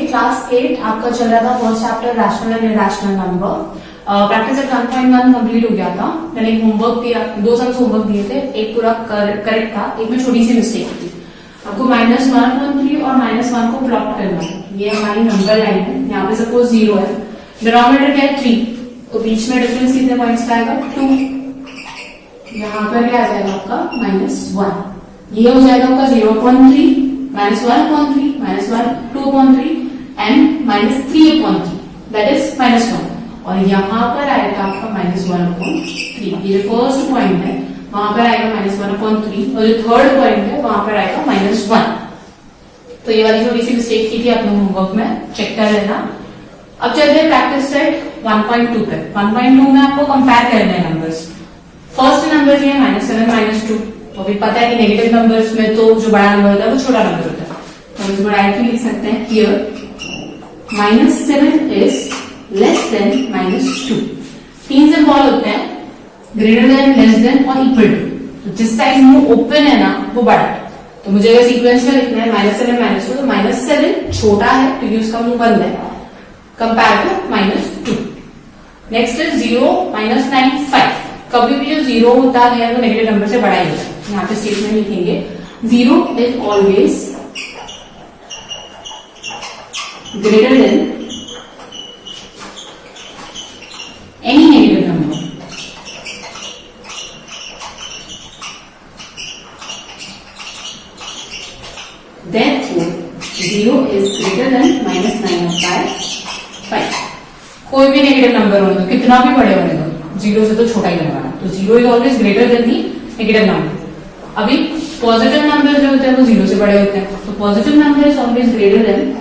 Class 8 आपका चल रहा था first chapter rational and irrational number. Practice eight 1.1 complete हो गया था। मैंने एक होमवर्क दिया, 2 सम्स होमवर्क दिए थे, एक पूरा करेक्ट था, एक में छोटी सी मिस्टेक थी। आपको -1.3 और -1 को प्लॉट करना है। ये हमारी नंबर लाइन है, यहाँ पे सपोज 0 है, डिनोमिनेटर क्या है 3, तो बीच में डिफरेंस कितने पॉइंट्स का आएगा 2। यहाँ पर क्या आ जाएगा आपका -1, ये हो जाएगा आपका 0.3, -1.3, -1, 2.3 एंड -3.3 दैट इज -1। और यहाँ पर आएगा आपका -1.3, ये जो फर्स्ट पॉइंट है वहां पर आएगा -1.3 और जो थर्ड पॉइंट है वहां पर आएगा -1। तो ये वाली थोड़ी सी मिस्टेक की थी आपने होमवर्क में, चेक कर लेना। अब चलते हैं प्रैक्टिस सेट 1.2 पे। 1.2 में आपको कंपेयर करने हैं नंबर्स। फर्स्ट नंबर ये है -7, -2। तो अभी पता है कि नेगेटिव नंबर्स में तो जो बड़ा नंबर होता है वो छोटा नंबर होता है, तो हम इसको डायरेक्टली लिख सकते हैं here -7 is less then -2। 3 symbol होते हैं, ग्रेटर देन, लेस देन और इक्वल टू। तो जिस साइड मुंह ओपन है ना वो बड़ा है, तो मुझे अगर सीक्वेंस में लिखना है -7, -2, तो -7 छोटा है क्योंकि उसका मुंह बंद है कंपेयर टू -2। Next is 0, -9, 5। कभी भी जो 0 होता है वो नेगेटिव नंबर से बड़ा ही होता है। यहाँ पे स्टेटमेंट लिखेंगे 0 is always greater then any negative number. Therefore, 0 is greater than -9/5। कोई भी नेगेटिव नंबर होने दो, कितना भी बड़े होने दो, 0 से तो छोटा ही लगाना। तो 0 is always greater then the negative number. अभी पॉजिटिव नंबर जो होते हैं वो 0 से बड़े होते हैं, तो positive number is always greater than,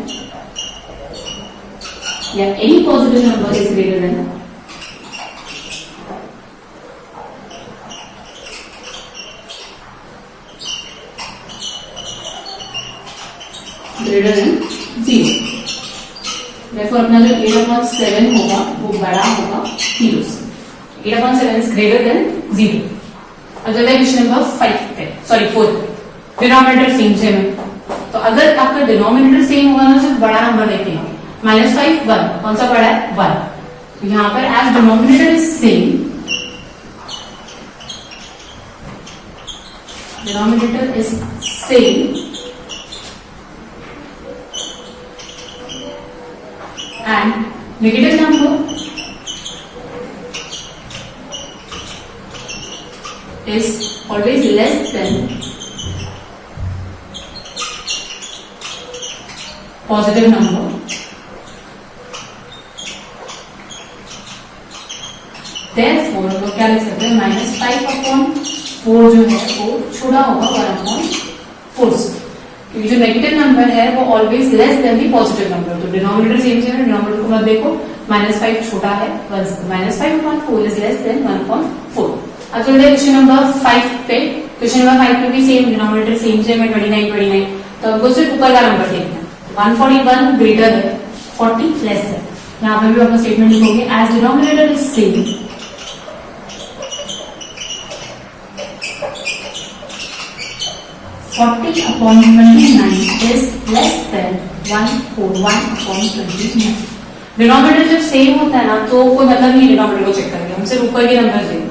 या any positive number is greater than greater than 0। Therefore, अपना जो 8/7 होगा वो बड़ा होगा 0 से। 8/7 इज ग्रेटर देन 0। अब चलते हैं क्वेश्चन नंबर 5 पे, सॉरी 4 पे। डिनोमिनेटर सेम है, तो अगर आपका डिनोमिनेटर सेम होगा ना, सिर्फ बड़ा नंबर देखेंगे। -5, 1, कौन सा बड़ा है 1। तो यहाँ पर as denominator is same, denominator is same and negative number is always less than positive number, therefore हम लोग क्या लिख सकते हैं, -5/4 जो है वो छोटा होगा 1/4 से, क्योंकि जो नेगेटिव नंबर है वो always less then the positive number. तो डिनोमिनेटर सेम है, डिनोमिनेटर को मत देखो, -5 छोटा है 1 से, -5/4 इज लेस देन 1/4। अब चलते हैं क्वेश्चन नंबर 5 पे। क्वेश्चन नंबर 5 में भी सेम, डिनोमिनेटर सेम है 29, तो हमको सिर्फ ऊपर का नंबर देखना है। 141 ग्रेटर है, 40 लेस है। यहाँ पे भी आपका स्टेटमेंट लिखोगे as denominator is same, (40/29) is less than 141/29। Denominator जब सेम होता है ना तो कोई मतलब नहीं डिनोमिनेटर को चेक करेंगे, हम सिर्फ ऊपर के नंबर देंगे।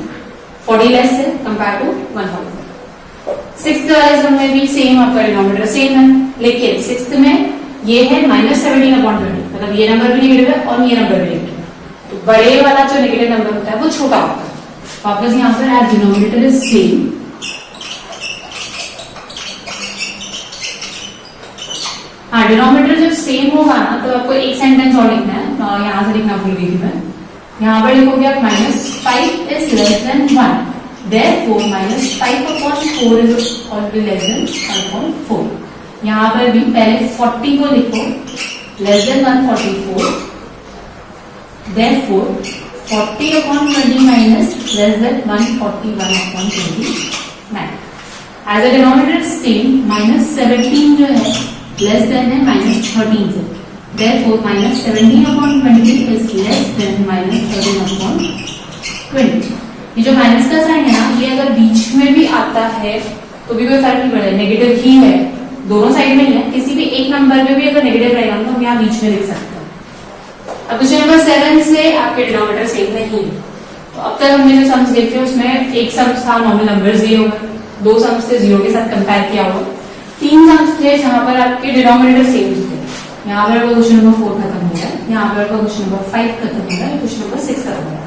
40 लेस है कंपेयर टू 144। 6th वाले सम में भी सेम आपका डिनोमिनेटर सेम है, लेकिन 6th में ये है -17/20, मतलब ये नंबर भी नेगेटिव है और ये नंबर भी नेगेटिव है, तो बड़े वाला जो नेगेटिव नंबर होता है वो छोटा होता है। वापस यहाँ पर एज डिनोमिनेटर इज सेम, हाँ डिनोमिनेटर जब सेम होगा ना तो आपको एक सेंटेंस और लिखना है, यहाँ से लिखना भूल गई थी मैं। यहाँ पर लिखोगे आप -5 is less than 1, therefore -5/4 is always less than 1/4। यहाँ पर भी पहले 40 को लिखो less than 144, therefore 40/29 less than 141/29। As a denominator same, -17 जो है लेस देन है -13 से, therefore -17/20 is less than -13/20। ये जो माइनस का साइन है ना, ये अगर बीच में भी आता है तो भी कोई फर्क नहीं पड़ेगा, नेगेटिव ही है दोनों साइड में ही है, किसी भी एक नंबर में भी अगर नेगेटिव रहेगा तो हम यहाँ बीच में लिख सकते हैं। अब क्वेश्चन नंबर 7 से आपके डिनोमिनेटर सेम नहीं है। तो अब तक हमने जो सम्स देखे उसमें एक सम था नॉर्मल नंबर 0 में, 2 सम्स थे 0 के साथ कंपेयर किया हुआ, 3 सम्स थे जहां पर आपके डिनोमिनेटर सेम थे। यहाँ पर क्वेश्चन नंबर 4 खत्म हो गया, यहाँ पर क्वेश्चन नंबर 5 खत्म हो गया, क्वेश्चन नंबर 6 खत्म हो गया।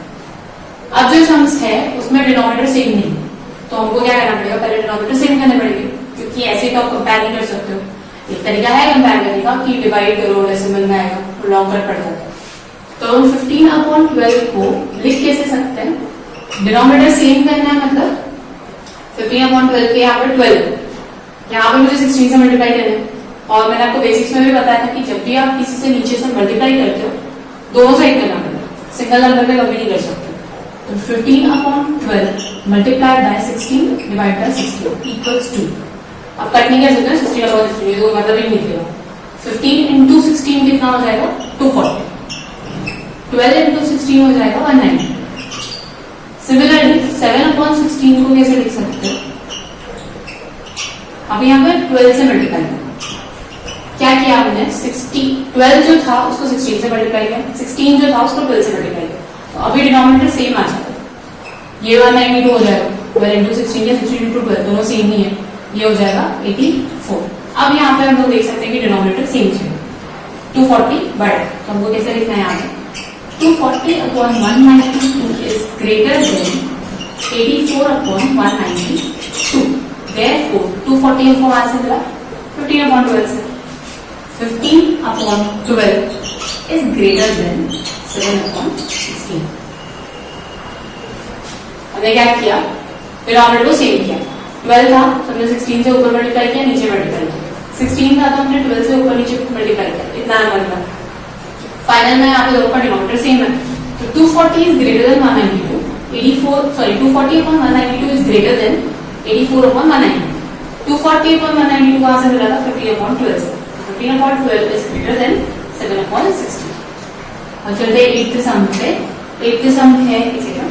अब जो सम्स है उसमें डिनोमिनेटर सेम नहीं, तो हमको क्या करना पड़ेगा, पहले डिनोमिनेटर सेम करने पड़ेगे, क्योंकि ऐसे तो आप कंपेयर नहीं कर सकते हो। एक तरीका है कंपेयर करने का कि डिवाइड करो, डेसिमल में आएगा, लॉन्ग कट पड़ जाता है। तो हम 15/12 को लिख कैसे सकते हैं, डिनोमिनेटर सेम करना है, मतलब 15/12 के यहाँ पर 12, यहाँ पर मुझे 16 से मल्टीप्लाई करना है। और मैंने आपको बेसिक्स में भी बताया था कि जब भी आप किसी से नीचे से मल्टीप्लाई करते हो दोनों साइड करना पड़ेगा, सिंगल नंबर में कभी नहीं कर सकते। तो 15/12 multiplied by 16 divide by 16 equals 2। अब कट नहीं कर सकते 16/16, तो मतलब ही निकलेगा। 15 इंटू 16 कितना हो जाएगा, 240। 12 इंटू 16 हो जाएगा 190। सिमिलरली 7/16 को कैसे लिख सकते हैं, अब यहाँ पर 12 से मल्टीप्लाई किया, क्या किया हमने, 12 जो था उसको 16 से मल्टीप्लाई किया, 16 जो था उसको 12 से मल्टीप्लाई किया, तो अभी डिनोमिनेटर सेम आ जाता है। ये 192 हो जाएगा, 12 इंटू 16 या 16 इंटू 12 दोनों सेम ही है, ये हो जाएगा 84। अब यहाँ पे हम लोग देख सकते हैं कि डिनोमिनेटर सेम है, 240 बढ़ा, तो हमको कैसे लिखना है, यहाँ पे 240/192 is greater than 84/192. Therefore 240 हमको वहां से मिला 15/12 से, 15/12 is greater than 7/16। हमने क्या किया, डिनोमिनेटर को सेम किया, 12 था तो हमने 16 से ऊपर मल्टीप्लाई किया, नीचे मल्टीप्लाई किया, 16 था तो हमने 12 से ऊपर नीचे मल्टीप्लाई किया, इतना मतलब फाइनल में यहाँ पे दोनों का डिनोमिनेटर सेम है। तो 240 is greater than 192, 240/192 is greater than 84/192। 240/192 कहां से मिला था, 15/12 से, 15/12 is greater than 7/16। और चलते 8th सम पे, 8th सम है इसी का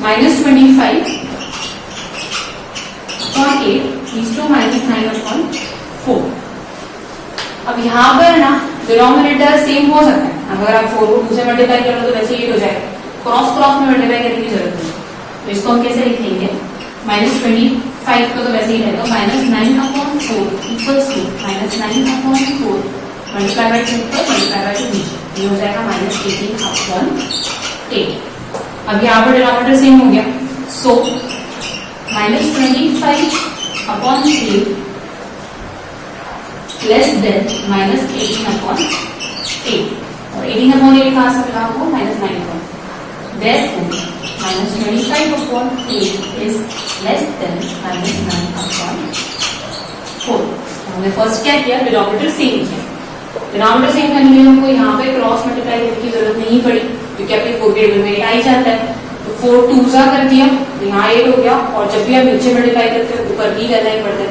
-25/8 is to -9/4। अब यहाँ पर ना डिनोमिनेटर सेम हो सकता है, अगर आप 4 को 2 से मल्टीप्लाई कर लो तो वैसे 8 हो जाएगा, क्रॉस क्रॉस में मल्टीप्लाई करने की जरूरत नहीं। तो इसको हम कैसे लिखेंगे, -25 को तो वैसे ही रहेगा, -9/4 इक्वल्स टू -9/4 मल्टीप्लाई बाय 2 पर मल्टीप्लाई बाय 2 नीचे, ये हो जाएगा -18/8। अब यहाँ पर डिनोमिनेटर सेम हो गया, सो -25/3 लेस देन -18/8, और 18/8 कहां से मिला आपको, -9/4। Therefore -25/3 is less than -9/4। हमने फर्स्ट क्या किया, डिनोमिनेटर सेम किया। डिनोमिनेटर सेम करने के लिए हमको यहाँ पे क्रॉस मल्टीप्लाई करने की जरूरत नहीं पड़ी, क्योंकि आपके 4 के टेबल में 8 आ ही जाता है। तो 4 2 कर दिया, यहाँ 8 हो गया, और जब भी आप नीचे मल्टीप्लाई करते हो ऊपर भी करना ही पड़ता है,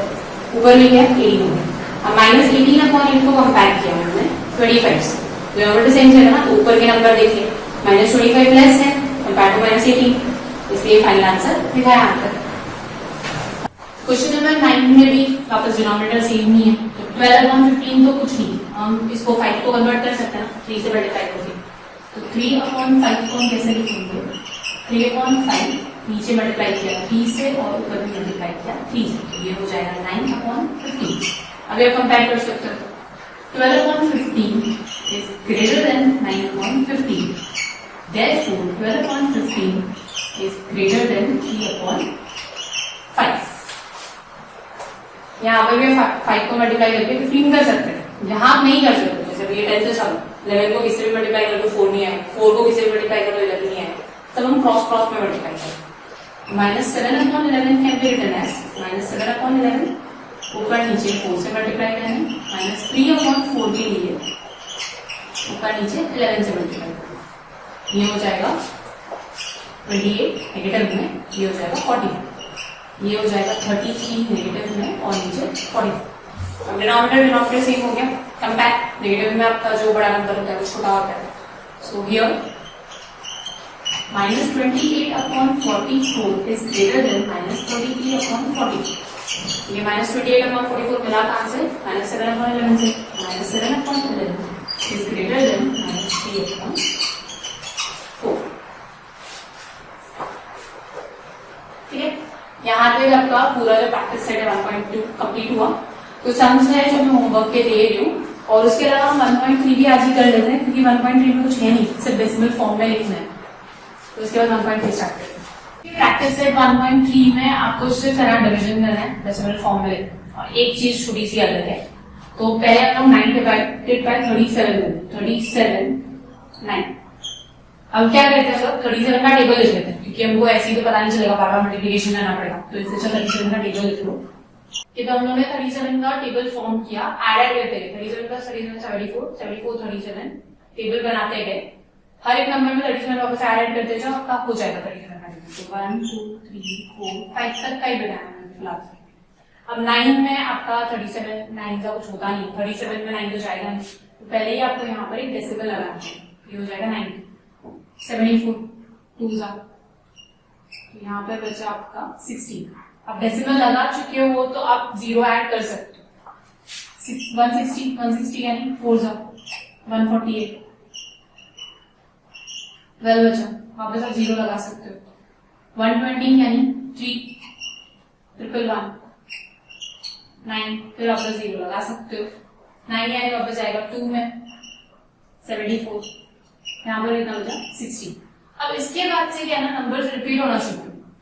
ऊपर भी गया 18 हो गया। अब -18/8 को कंपेयर किया हमने 25 से, डिनोमिनेटर सेम है ना, तो ऊपर के नंबर देखिए, -25 लेस है कंपेयर टू -18, इसलिए फाइनल आंसर दिखाया आपका। क्वेश्चन नंबर 9 में भी वापस डिनोमिनेटर सेम नहीं है, तो 12/15 तो कुछ नहीं, हम इसको 5 को कन्वर्ट कर सकते हैं 3 से मल्टीप्लाई करके। तो 3/5 को हम कैसे लिखेंगे, 3/5 नीचे मल्टीप्लाई किया 3 से और ऊपर भी मल्टीप्लाई किया 3 से, तो ये हो जाएगा 9/15। अभी आप कंपेयर कर सकते हो, 12/15 is greater than 9/15। Therefore 12/15 is greater than 3/5। यहाँ पर भी 5 को मल्टीप्लाई करके 15 कर सकते हैं, जहां आप नहीं कर सकते, जैसे ये 10 से 11 को किसी भी मल्टीप्लाई कर दो 4 नहीं आए, 4 को किसी भी मल्टीप्लाई कर दो 11 नहीं आए, तब हम क्रॉस क्रॉस में मल्टीप्लाई करें। -7/11 कैन बी रिटन एज -7/11, ऊपर नीचे 4 से मल्टीप्लाई करें, -3/4 के लिए ऊपर नीचे 11 से मल्टीप्लाई करें, ये हो जाएगा 28 नेगेटिव में, ये हो जाएगा 40, ये हो जाएगा 33 नेगेटिव में, और नीचे 40। अब डिनोमिनेटर सेम हो गया, कंपेयर नेगेटिव में आपका जो बड़ा नंबर होता है वो छोटा होता है। So here -28/44 is greater than -33/40। ये -28/44 मिला कहां से, -7/11 से, -7/11 इज ग्रेटर देन -3/4। ठीक है, यहाँ पे आपका पूरा जो प्रैक्टिस सेट है 1.2 कंप्लीट हुआ। तो सम्स है जो मैं होमवर्क के दे रही हूँ, और उसके अलावा हम 1.3 भी आज ही कर लेते हैं, क्योंकि 1.3 में कुछ है नहीं, सिर्फ डेसिमल फॉर्म में लिखना है। तो उसके बाद 1.3 स्टार्ट करते हैं। प्रैक्टिस सेट 1.3 में आपको सिर्फ डिवीजन करना है, डेसिमल फॉर्म में लिखना है। और एक चीज छोटी सी अलग है, तो पहले हम लोग 9 डिवाइडेड बाय 37 37 9। अब क्या करते हैं, 37 का टेबल लिख लेते हैं, क्योंकि हमको ऐसे ही तो पता नहीं चलेगा, बार बार मल्टीप्लिकेशन करना पड़ेगा। तो इससे अच्छा 37 का टेबल लिख लो। कि तो हम लोगों ने 37 का टेबल फॉर्म किया, ऐड करते गए 37 + 37 74 74 37 टेबल बनाते गए। हर एक नंबर में 37 वापस ऐड करते जाओ, आपका हो जाएगा 37 का टेबल। तो 1 2 3 4 5 तक का ही बनाया मैंने फिलहाल। अब 9 में आपका 37 9 का कुछ होता नहीं, 37 में 9 तो जाएगा नहीं, तो पहले ही आपको यहाँ पर एक डेसिमल लगाना है। ये हो जाएगा 9 74 2 यहाँ पे बचा आपका 16। अब डेसिमल लगा चुके हो तो आप 0 ऐड कर सकते हो। 160 यानी 4 148 12 बचा, वापस आप 0 लगा सकते हो। 120 यानी 3 111 9, फिर वापस 0 लगा सकते हो। 9 यानी वापस आएगा 2 में 74, यहाँ पर इतना बचा 60। अब इसके बाद से क्या ना, नंबर्स रिपीट होना शुरू,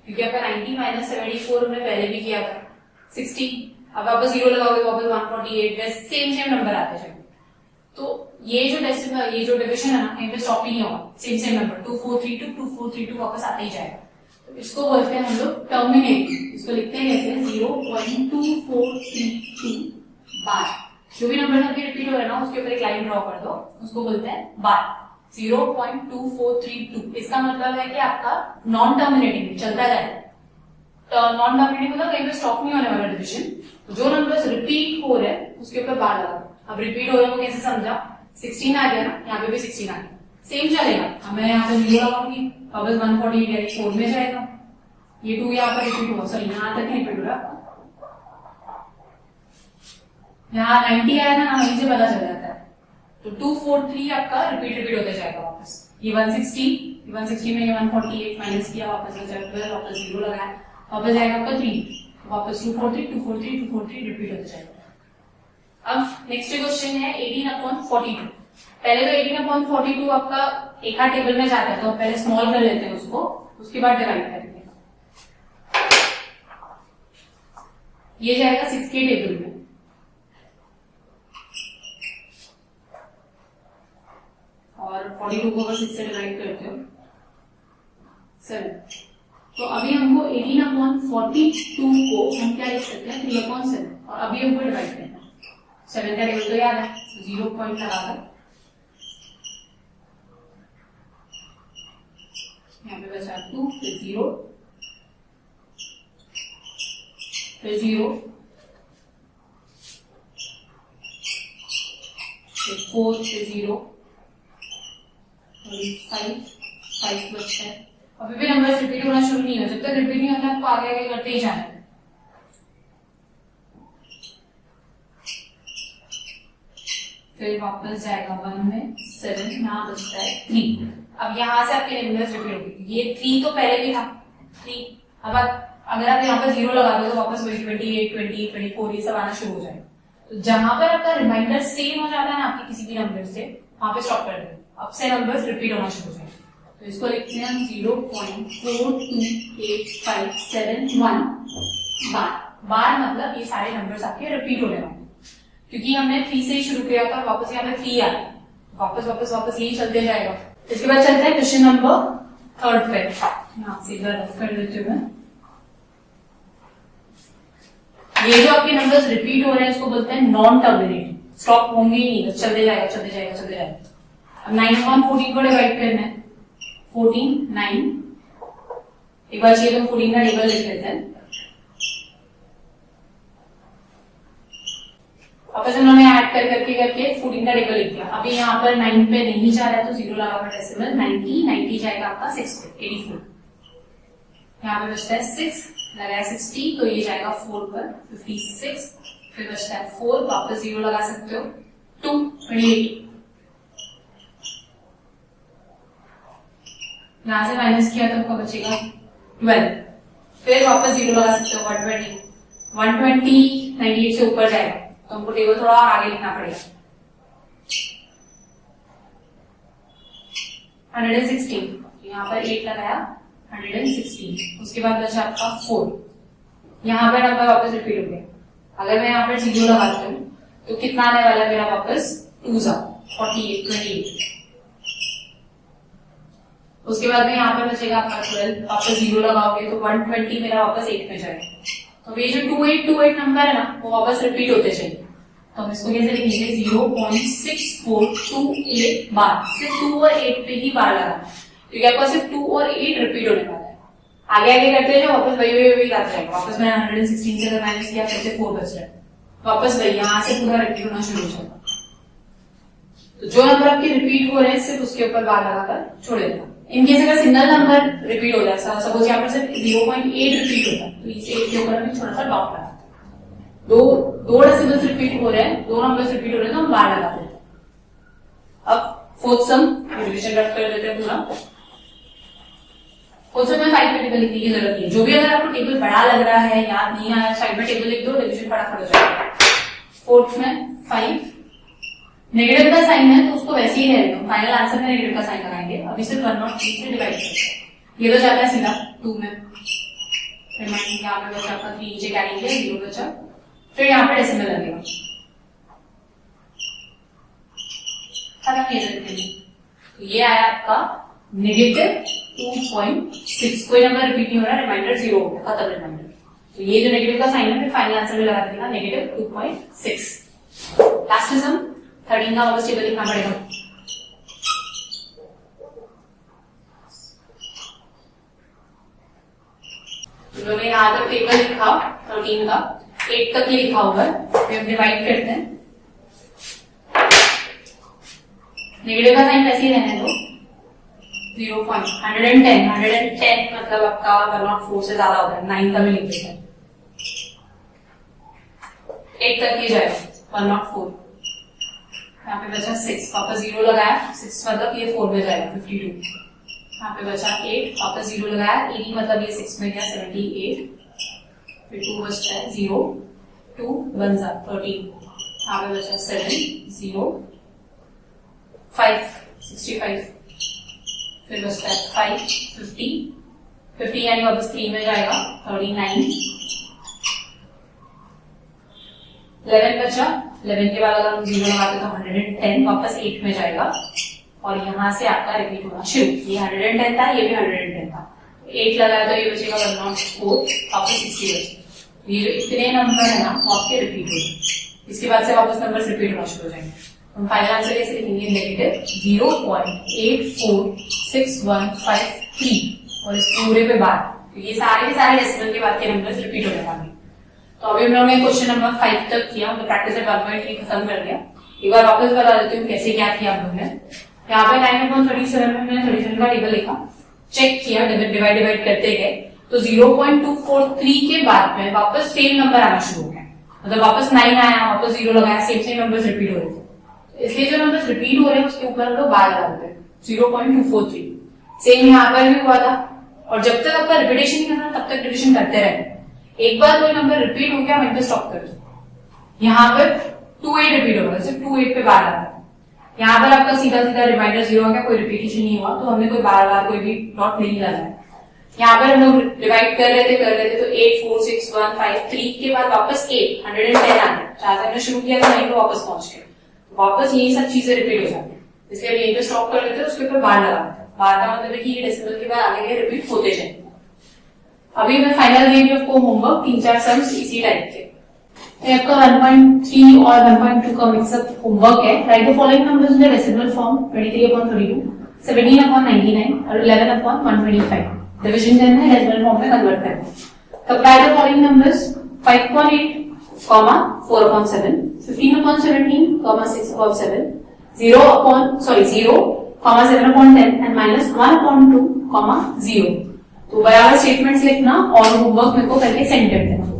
क्योंकि आपका 90 - 74 हमने पहले भी किया था 60। अब वापस 0 लगाओगे तो वापस 148, सेम नंबर आते जाएंगे। तो ये जो डेसिमल, ये जो डिविजन है ना, कहीं पे स्टॉप ही नहीं होगा, सेम नंबर 2432 2432 वापस आते ही जाएगा। तो इसको बोलते हैं हम लोग टर्मिनेट। इसको लिखते हैं कैसे, 0.2432 बार। जो भी नंबर आपके रिपीट हो रहा है ना, उसके ऊपर एक लाइन ड्रॉ कर दो, उसको बोलते हैं बार। 0.2432 इसका मतलब है कि आपका नॉन टर्मिनेटिंग चलता जाएगा। नॉन टर्मिनेटिंग मतलब कहीं पे स्टॉप नहीं होने वाला डिविजन। जो नंबर्स रिपीट हो रहे हैं उसके ऊपर बार लगा। अब रिपीट हो रहे हैं वो कैसे समझा, 16 आ गया ना, यहाँ पे भी 16 आ गया, सेम चलेगा। अब मैं यहाँ पे 0 लगाऊंगी, वापस 148 यानी 4 में जाएगा। ये 2 यहाँ पर रिपीट हुआ, सॉरी यहाँ तक रिपीट हो रहा, यहाँ 90 आया ना, वहीं से पता चल जाता है। तो 243 आपका रिपीट होते जाएगा वापस। ये 160 में ये 148 माइनस किया, वापस 12, वापस 0 लगाया, वापस आएगा आपका 3, वापस 243 रिपीट होते जाएगा। अब नेक्स्ट क्वेश्चन है 18/42। पहले तो 18/42 आपका एक टेबल में जाता है, तो पहले स्मॉल कर लेते हैं उसको, उसके बाद डिवाइड करेंगे। ये जाएगा 6 के टेबल में, और 42 को अगर 6 से डिवाइड करते हो 7। तो अभी हमको 18/42 को हम क्या लिख सकते हैं, 3/7, और अभी हमको डिवाइड करना है। 7 का टेबल तो याद है, 0 पॉइंट लगाकर यहाँ पे बचा 2, फिर 0, फिर 0, फिर 4, फिर 0, 5 बचता है। अभी भी नंबर रिपीट होना शुरू नहीं हो, जब तक रिपीट नहीं होता आपको आगे आगे करते ही जाना है। फिर वापस जाएगा 1 में 7, यहाँ बचता है 3। अब यहाँ से आपके नंबर्स रिपीट होगी, ये 3 तो पहले भी था 3। अब अगर आप यहाँ पर 0 लगा दो तो वापस वही 28 20 24 ये सब आना शुरू हो जाएगा। तो जहां पर आपका रिमाइंडर सेम हो जाता है ना आपके किसी भी नंबर से, वहां पे स्टॉप कर दो, अब से नंबर्स रिपीट होना शुरू हो जाएंगे। तो इसको लिखते हैं हम 0.42857 बार मतलब ये सारे नंबर्स आपके रिपीट हो रहे हैं, क्योंकि हमने 3 से ही शुरू किया था, वापस यहाँ पे 3 आया, वापस यही चलते जाएगा। इसके बाद चलते हैं क्वेश्चन नंबर 3 पे। यहाँ सीधा रफ कर देते हुए, ये जो आपके नंबर्स रिपीट हो रहे हैं इसको बोलते हैं नॉन टर्मिनेटिंग, स्टॉप होंगे ही नहीं, बस चलते जाएगा। अब 9/14 को डिवाइड करना है, 14 9, एक बार चाहिए तो 14 का टेबल लिख लेते हैं। वापस उन्होंने ऐड करके 14 का टेबल लिख दिया। अभी यहाँ पर 9 पे नहीं जा रहा है तो 0 लगा डेसिमल, 90 जाएगा आपका 6 पे 84। यहाँ पे बचता है 6, लगाया 60 तो ये जाएगा 4 पर 56, फिर बचता है 4, वापस 0 लगा सकते हो 2 28, यहां से माइनस किया तो आपका बचेगा 12, फिर वापस 0 लगा सकते हो 120, 120 98 से ऊपर जाएगा तो हमको टेबल थोड़ा और आगे लिखना पड़ेगा 116, यहाँ पर 8 लगाया 116, उसके बाद बचा आपका 4, यहाँ पर नंबर वापस रिपीट हो गया, अगर मैं यहाँ पर 0 लगाती हूँ तो कितना आने वाला है मेरा वापस 2 48 28, उसके बाद में यहाँ पर बचेगा आपका 12, वापस 0 लगाओगे तो 120 मेरा वापस 8 में जाएगा, तो ये जो 2828 नंबर है ना वो वापस रिपीट होते चाहिए, तो हम इसको कैसे लिखेंगे 0.6428 बार, सिर्फ 2 और 8 पे ही बार लगा, क्योंकि आपका सिर्फ 2 और 8 रिपीट होने वाला है, आगे आगे करते हैं वापस वही आता जाएगा, वापस मैंने 116 से अगर माइनस किया फिर से 4 बच रहा है, वापस वही यहाँ से पूरा रिपीट होना शुरू हो जाएगा, तो जो नंबर आपके रिपीट हो रहे हैं सिर्फ उसके ऊपर बार लगाकर छोड़ देना। इनकेस अगर सिंगल नंबर रिपीट हो जाए, सपोज यहाँ पर सिर्फ 0.8 रिपीट होता है तो इसे 8 के ऊपर हमें थोड़ा सा डॉट लगाते हैं, दो डेसिमल्स रिपीट हो रहे हैं, 2 नंबर्स रिपीट हो रहे हैं तो हम बार लगा देते हैं। अब फोर्थ सम रिविजन रख कर देते हैं पूरा, फोर्थ सम में 5 में टेबल लिखने की जरूरत नहीं है, जो भी अगर आपको टेबल बड़ा लग रहा है याद नहीं आया साइड में टेबल लिख दो, रिविजन फटाफट हो जाएगा। फोर्थ में 5 नेगेटिव का साइन है तो उसको वैसे ही रहने दो, फाइनल आंसर में नेगेटिव का साइन लगाएंगे, अभी सिर्फ 103 से डिवाइड करते हैं, ये तो जाता है सीधा 2 में, फिर यहाँ पे बचा आपका 3 नीचे क्या लेंगे 0 बचा, फिर यहाँ पे डेसिमल लगेगा, खत्म ये तो ये आया आपका नेगेटिव 2.6, कोई नंबर रिपीट नहीं हो रहा, रिमाइंडर 0 हो गया, खत्म रिमाइंडर, तो ये जो नेगेटिव का साइन है फिर फाइनल आंसर में लगा देगा नेगेटिव 2.6। लास्ट सम 13 का वापस टेबल लिखना पड़ेगा, उन्होंने यहाँ तक टेबल लिखा 13 का, 8 तक ही लिखा हुआ है, फिर हम डिवाइड करते हैं, नेगेटिव का साइन वैसे ही रहने दो 110 मतलब आपका 104 से ज्यादा होता है, 9 का भी लिख देते हैं, 8 तक ही जाएगा 104, यहाँ पे बचा 6, वापस 0 लगाया 6 मतलब ये 4 में जाएगा 52, यहाँ पे बचा 8, वापस 0 लगाया 80 मतलब ये 6 में गया 78, फिर 2 बचता है 0 2 1 13, यहाँ पे बचा 7 0 5 65, फिर बचता है 5 50 यानी वापस 3 में जाएगा 39, 11 बचा, 11 के बाद अगर हम 0 लगाते तो 110 वापस 8 में जाएगा, और यहाँ से आपका रिपीट होना शुरू, ये 110 था, ये भी 110 था, 8 लगाया तो ये बचेगा 104, वापस 60 बचे, ये जो इतने नंबर है ना वो आपके रिपीट हो जाए, इसके बाद से वापस नंबर रिपीट होना शुरू हो जाएंगे, हम फाइनल आंसर कैसे लिखेंगे नेगेटिव 0.84615 और इस पूरे पे बार, ये सारे के सारे डेसिमल के बाद के नंबर्स रिपीट होने वाले। तो अभी हम लोगों ने क्वेश्चन नंबर 5 तक किया, मतलब प्रैक्टिस 1.3 खत्म कर दिया, एक बार वापस बता देती हूँ कैसे क्या किया हम लोगों ने। यहाँ पे 9.37 में हमने 37 का टेबल लिखा, चेक किया, डिवाइड करते गए तो 0.243 के बाद में वापस सेम नंबर आना शुरू हो गया, मतलब वापस 9 आया, वापस 0 लगाया, सेम नंबर्स रिपीट हो रहे थे, इसलिए जो नंबर्स रिपीट हो रहे हैं उसके ऊपर हम लोग बार लगाते हैं 0.243, सेम यहाँ पर भी हुआ था, और जब तक आपका रिपीटेशन नहीं करना तब तक डिविजन करते रहना, एक बार कोई नंबर रिपीट हो गया वहीं पे स्टॉप कर दो, यहाँ पर 28 रिपीट होगा, सिर्फ 28 पे बार लगा, यहाँ पर आपका सीधा रिमाइंडर 0 हो गया, कोई रिपीटेशन नहीं हुआ, तो हमने कोई बार कोई भी डॉट नहीं लगाया, यहाँ पर हम लोग डिवाइड कर रहे थे तो 8 4 6 1 5 3 के बाद वापस 8 110 आ गया, जहां से हमने शुरू किया था वहीं पे वापस पहुंच गए, वापस यही सब चीजें रिपीट हो जाती है, इसलिए हम यहीं पे स्टॉप कर देते हैं, उसके ऊपर बार लगाते हैं, बार का मतलब है कि ये डेसिमल के बाद आगे रिपीट होते जाएंगे। अभी मैं फाइनल दे रही हूँ आपको होमवर्क, 3-4 सम्स इसी टाइप के, आपका 1.3 और 1.2 का मिक्सअप होमवर्क है। Right the following numbers in the decimal form 23/32, 17/99 और 11/125, डिवीजन करना है, डेसिमल फॉर्म में कन्वर्ट करना है। Compare the following numbers 5.8, 4/7, 15/17, 6/7, 0, 7/10 and -1/2, 0। तो तो बराबर स्टेटमेंट्स लिखना और होमवर्क मेरे को करके सेंड कर देना।